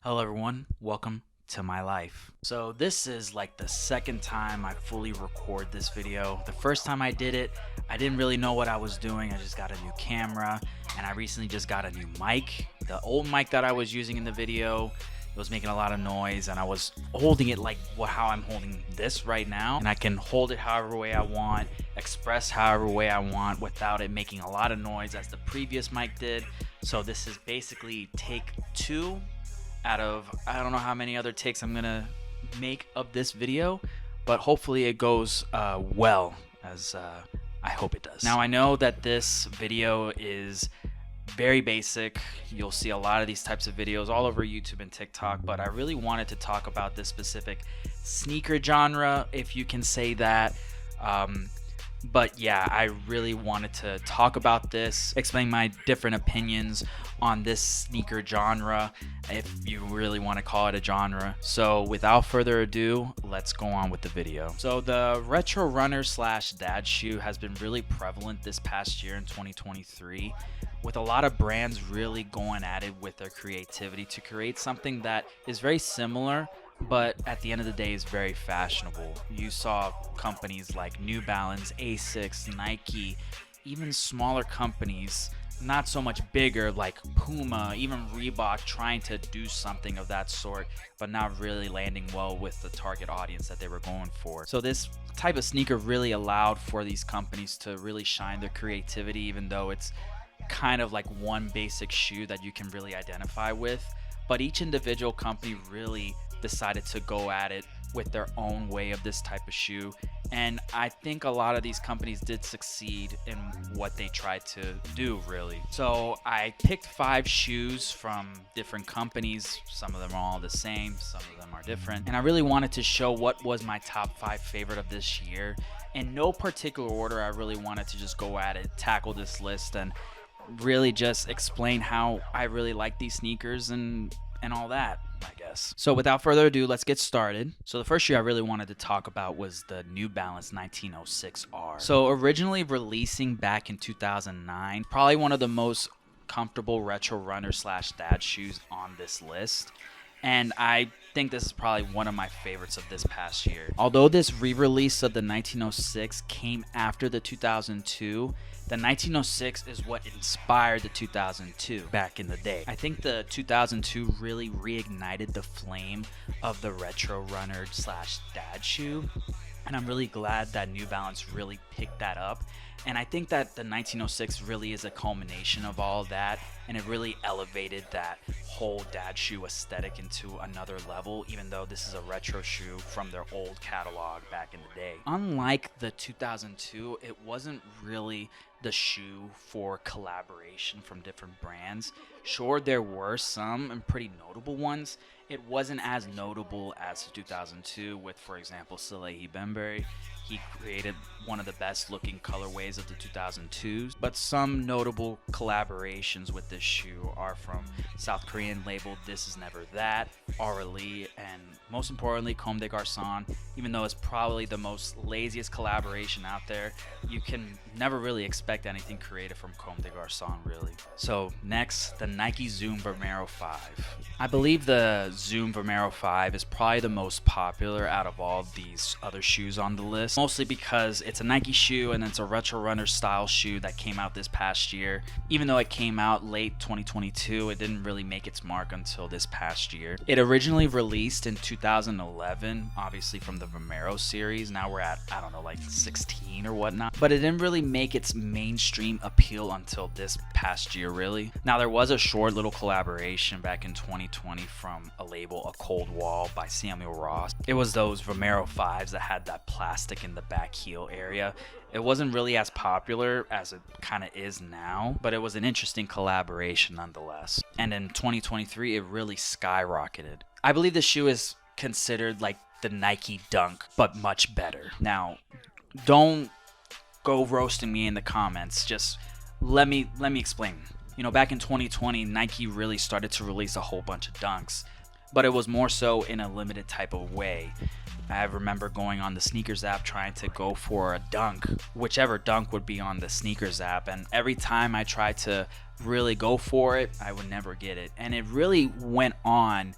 Hello everyone, welcome to my life. So this is like the second time I fully record this video. The first time I did it, I didn't really know what I was doing. I just got a new camera and I recently just got a new mic. The old mic that I was using in the video, it was making a lot of noise and I was holding it like how I'm holding this right now. And I can hold it however way I want, express however way I want without it making a lot of noise as the previous mic did. So this is basically take two out of I don't know how many other takes I'm gonna make of this video, but hopefully it goes well, as I hope it does. Now I know that this video is very basic. You'll see a lot of these types of videos all over YouTube and TikTok, but I really wanted to talk about this specific sneaker genre, if you can say that. But yeah, I really wanted to talk about this, explain my different opinions on this sneaker genre, if you really want to call it a genre. So without further ado, let's go on with the video. So the retro runner slash dad shoe has been really prevalent this past year in 2023, with a lot of brands really going at it with their creativity to create something that is very similar, but at the end of the day is very fashionable. You saw companies like New Balance, Asics, Nike, even smaller companies, not so much bigger, like Puma, even Reebok, trying to do something of that sort, but not really landing well with the target audience that they were going for. So this type of sneaker really allowed for these companies to really shine their creativity, even though it's kind of like one basic shoe that you can really identify with. But each individual company really decided to go at it with their own way of this type of shoe, and I think a lot of these companies did succeed in what they tried to do, really. So I picked 5 shoes from different companies. Some of them are all the same, some of them are different, and I really wanted to show what was my top 5 favorite of this year. In no particular order, I really wanted to just go at it, tackle this list, and really just explain how I really like these sneakers and all that, I guess. So without further ado, let's get started. So the first shoe I really wanted to talk about was the New Balance 1906R. So originally releasing back in 2009, probably one of the most comfortable retro runner slash dad shoes on this list. And I think this is probably one of my favorites of this past year. Although this re-release of the 1906 came after the 2002, the 1906 is what inspired the 2002 back in the day. I think the 2002 really reignited the flame of the retro runner slash dad shoe, and I'm really glad that New Balance really picked that up. And I think that the 1906 really is a culmination of all of that, and it really elevated that whole dad shoe aesthetic into another level, even though this is a retro shoe from their old catalog back in the day. Unlike the 2002, it wasn't really the shoe for collaboration from different brands. Sure, there were some and pretty notable ones. It wasn't as notable as the 2002 with, for example, Salehi Bembury. He created one of the best looking colorways of the 2002s, but some notable collaborations with this shoe are from South Korean label This Is Never That, Aura Lee, and most importantly Comme des Garçons. Even though it's probably the most laziest collaboration out there, you can never really expect anything creative from Comme des Garçons, really. So next, the Nike Zoom Vomero 5. I believe the Zoom Vomero 5 is probably the most popular out of all these other shoes on the list, mostly because it's a Nike shoe and it's a retro runner style shoe that came out this past year. Even though it came out late 2022, it didn't really make its mark until this past year. It originally released in 2011, obviously from the Vomero series. Now we're at, I don't know, like 16 or whatnot, but it didn't really make its mainstream appeal until this past year, really. Now there was a short little collaboration back in 2020 from a label, A Cold Wall by Samuel Ross. It was those Vomero 5s that had that plastic in the back heel area. It wasn't really as popular as it kind of is now, but it was an interesting collaboration nonetheless. And in 2023, it really skyrocketed. I believe the shoe is considered like the Nike Dunk, but much better. Now, don't go roasting me in the comments. Just let me explain. You know, back in 2020, Nike really started to release a whole bunch of dunks, but it was more so in a limited type of way. I remember going on the Sneakers app trying to go for a dunk, whichever dunk would be on the Sneakers app, and every time I tried to really go for it, I would never get it. And it really went on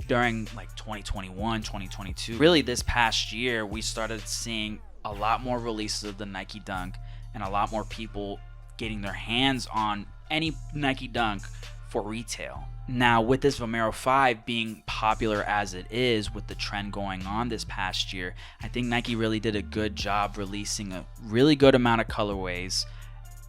during like 2021, 2022. Really, this past year, we started seeing a lot more releases of the Nike Dunk and a lot more people getting their hands on any Nike Dunk for retail. Now, with this Vomero 5 being popular as it is, with the trend going on this past year, I think Nike really did a good job releasing a really good amount of colorways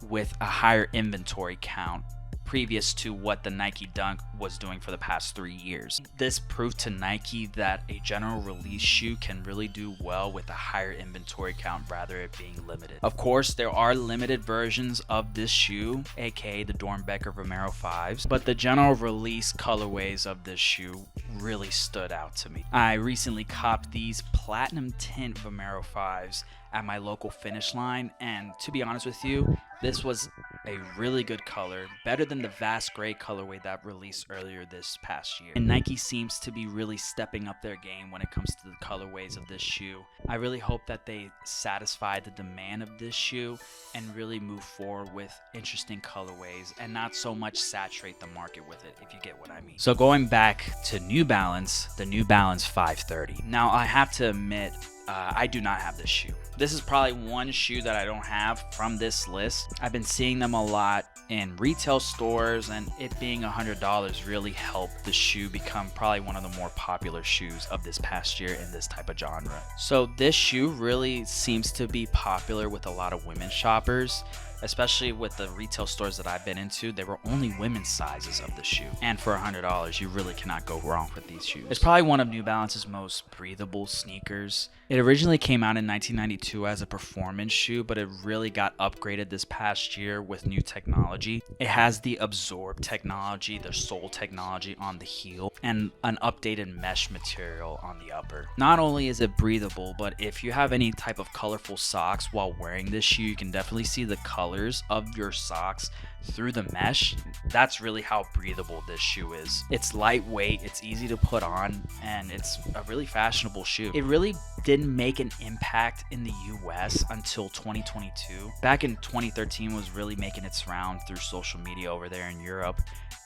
with a higher inventory count previous to what the Nike Dunk was doing for the past 3 years. This proved to Nike that a general release shoe can really do well with a higher inventory count rather it being limited. Of course, there are limited versions of this shoe, aka the Dornbecker Vomero 5s, but the general release colorways of this shoe really stood out to me. I recently copped these platinum tint Vomero 5s at my local Finish Line, and to be honest with you, this was a really good color, better than the Vast Gray colorway that released earlier this past year. And Nike seems to be really stepping up their game when it comes to the colorways of this shoe. I really hope that they satisfy the demand of this shoe and really move forward with interesting colorways and not so much saturate the market with it, if you get what I mean. So going back to New Balance, the New Balance 530. Now, I have to admit, I do not have this shoe. This is probably one shoe that I don't have from this list. I've been seeing them a lot in retail stores, and it being $100 really helped the shoe become probably one of the more popular shoes of this past year in this type of genre. So this shoe really seems to be popular with a lot of women shoppers, especially with the retail stores that I've been into. There were only women's sizes of the shoe, and for $100 you really cannot go wrong with these shoes. It's probably one of New Balance's most breathable sneakers. It originally came out in 1992 as a performance shoe, but it really got upgraded this past year with new technology. It has the Absorb technology, the sole technology on the heel, and an updated mesh material on the upper. Not only is it breathable, but if you have any type of colorful socks while wearing this shoe, you can definitely see the colors of your socks through the mesh. That's really how breathable this shoe is. It's lightweight, it's easy to put on, and it's a really fashionable shoe. It really didn't make an impact in the US until 2022. Back in 2013 was really making its round through social media over there in Europe,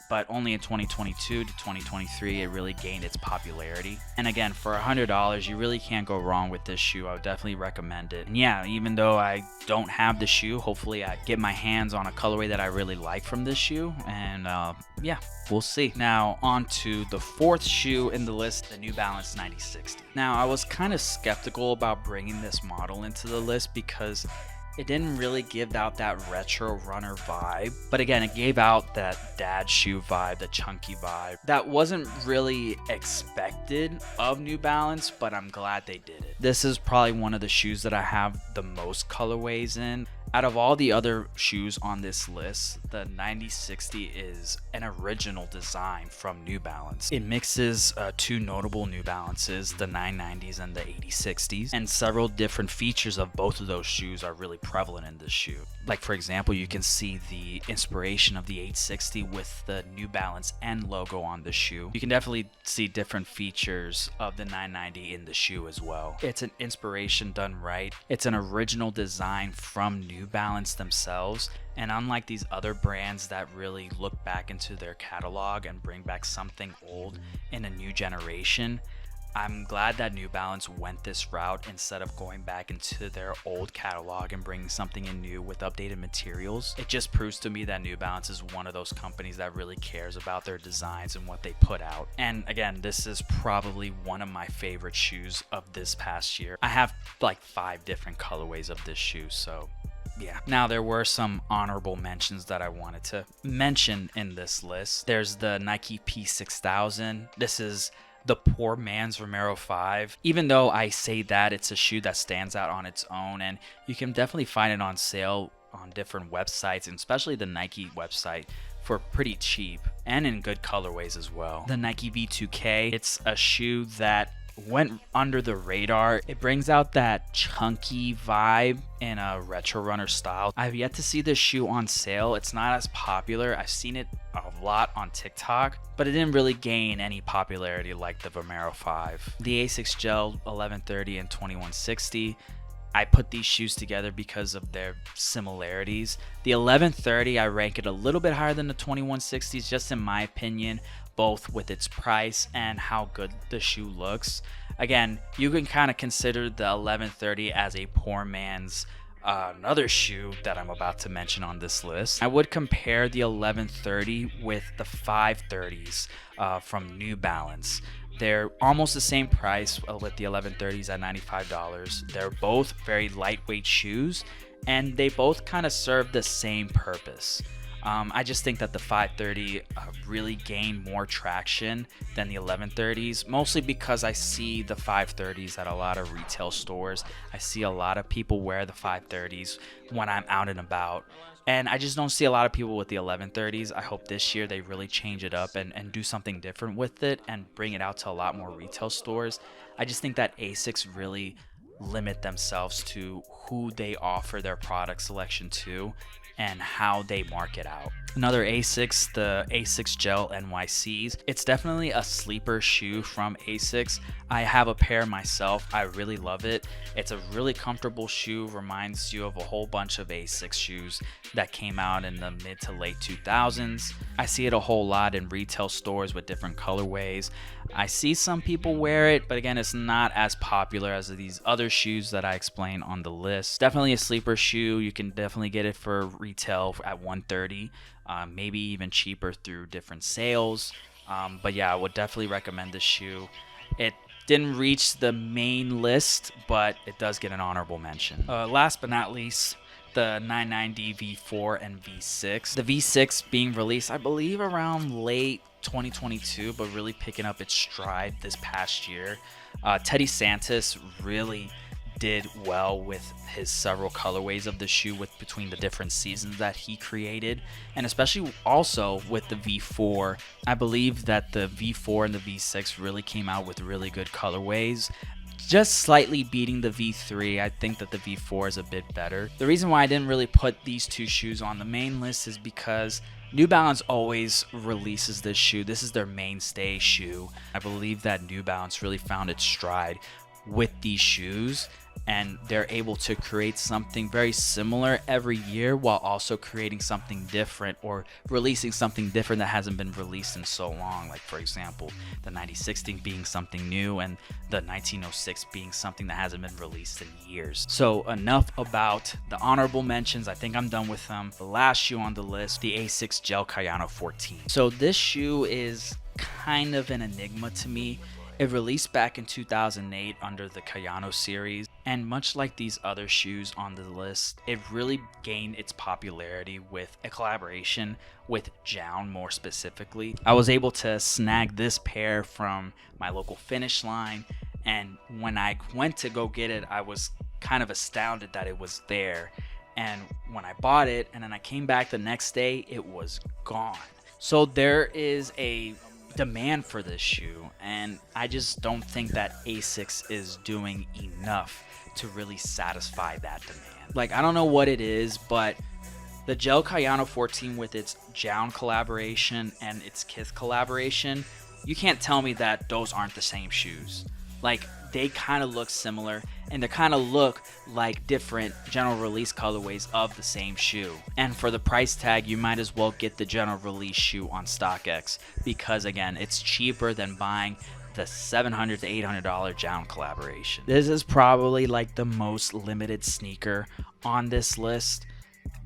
but only in 2022 to 2023 it really gained its popularity. And again, for $100 you really can't go wrong with this shoe. I would definitely recommend it. And yeah, even though I don't have the shoe, hopefully I get my hands on a colorway that I really like from this shoe, and yeah, we'll see. Now on to the fourth shoe in the list, the New Balance 9060. Now, I was kind of skeptical about bringing this model into the list because it didn't really give out that retro runner vibe, but again, it gave out that dad shoe vibe, the chunky vibe. That wasn't really expected of New Balance, but I'm glad they did it. This is probably one of the shoes that I have the most colorways in. Out of all the other shoes on this list, the 9060 is an original design from New Balance. It mixes two notable New Balances, the 990s and the 8060s, and several different features of both of those shoes are really prevalent in this shoe. Like, for example, you can see the inspiration of the 860 with the New Balance N logo on the shoe. You can definitely see different features of the 990 in the shoe as well. It's an inspiration done right. It's an original design from New Balance themselves, and unlike these other brands that really look back into their catalog and bring back something old in a new generation, I'm glad that New Balance went this route instead of going back into their old catalog and bringing something in new with updated materials. It just proves to me that New Balance is one of those companies that really cares about their designs and what they put out. And again, this is probably one of my favorite shoes of this past year. I have like 5 different colorways of this shoe, so yeah. Now, there were some honorable mentions that I wanted to mention in this list. There's the Nike P6000. This is the poor man's Vomero 5. Even though I say that, it's a shoe that stands out on its own, and you can definitely find it on sale on different websites, and especially the Nike website, for pretty cheap and in good colorways as well. The Nike V2K, it's a shoe that went under the radar. It brings out that chunky vibe in a retro runner style. I've yet to see this shoe on sale. It's not as popular. I've seen it a lot on TikTok, but it didn't really gain any popularity like the Vomero 5. The Asics Gel 1130 and 2160. I put these shoes together because of their similarities. The 1130, I rank it a little bit higher than the 2160s, just in my opinion, both with its price and how good the shoe looks. Again, you can kind of consider the 1130 as a poor man's another shoe that I'm about to mention on this list. I would compare the 1130 with the 530s from New Balance. They're almost the same price with the 1130s at $95. They're both very lightweight shoes, and they both kind of serve the same purpose. I just think that the 530 really gained more traction than the 1130s, mostly because I see the 530s at a lot of retail stores. I see a lot of people wear the 530s when I'm out and about, and I just don't see a lot of people with the 1130s. I hope this year they really change it up and do something different with it and bring it out to a lot more retail stores. I just think that ASICS really limit themselves to who they offer their product selection to and how they market out. Another ASICS, the ASICS Gel NYCs. It's definitely a sleeper shoe from ASICS. I have a pair myself. I really love it. It's a really comfortable shoe, reminds you of a whole bunch of ASICS shoes that came out in the mid to late 2000s. I see it a whole lot in retail stores with different colorways. I see some people wear it, but again, it's not as popular as these other shoes that I explained on the list. Definitely a sleeper shoe. You can definitely get it for retail at $130, maybe even cheaper through different sales. But yeah, I would definitely recommend this shoe. It didn't reach the main list, but it does get an honorable mention. Last but not least, the 990 V4 and V6. The V6 being released, I believe, around late 2022, but really picking up its stride this past year. Teddy Santis really did well with his several colorways of the shoe between the different seasons that he created, and especially also with the V4. I believe that the V4 and the V6 really came out with really good colorways, just slightly beating the V3. I think that the V4 is a bit better. The reason why I didn't really put these two shoes on the main list is because New Balance always releases this shoe. This is their mainstay shoe. I believe that New Balance really found its stride with these shoes, and they're able to create something very similar every year while also creating something different or releasing something different that hasn't been released in so long. Like, for example, the 9060 being something new and the 1906 being something that hasn't been released in years. So enough about the honorable mentions. I think I'm done with them. The last shoe on the list, the ASICS Gel Kayano 14. So this shoe is kind of an enigma to me. It released back in 2008 under the Kayano series, and much like these other shoes on the list, it really gained its popularity with a collaboration with JJown more specifically. I was able to snag this pair from my local Finish Line, and when I went to go get it, I was kind of astounded that it was there. And when I bought it and then I came back the next day, it was gone. So there is a demand for this shoe, and I just don't think that ASICS is doing enough to really satisfy that demand. Like, I don't know what it is, but the Gel Kayano 14 with its JJown collaboration and its Kith collaboration, you can't tell me that those aren't the same shoes. Like, they kind of look similar, and they kind of look like different general release colorways of the same shoe. And for the price tag, you might as well get the general release shoe on StockX, because again, it's cheaper than buying the $700 to $800 JJown collaboration. This is probably like the most limited sneaker on this list,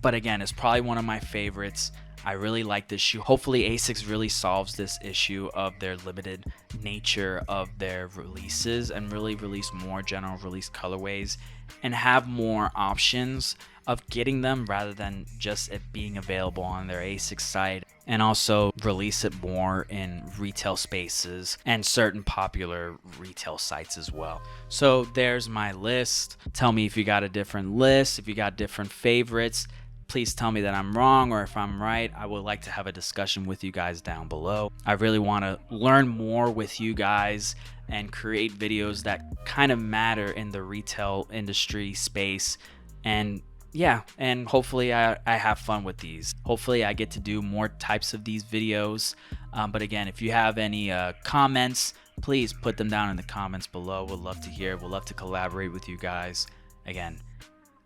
but again, it's probably one of my favorites. I really like this shoe. Hopefully ASICS really solves this issue of their limited nature of their releases and really release more general release colorways and have more options of getting them rather than just it being available on their ASICS site, and also release it more in retail spaces and certain popular retail sites as well. So there's my list. Tell me if you got a different list, if you got different favorites. Please tell me that I'm wrong, or if I'm right. I would like to have a discussion with you guys down below. I really want to learn more with you guys and create videos that kind of matter in the retail industry space. And yeah, and hopefully I have fun with these. Hopefully I get to do more types of these videos. But again, if you have any comments, please put them down in the comments below. We'd love to hear. We'd love to collaborate with you guys. Again,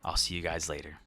I'll see you guys later.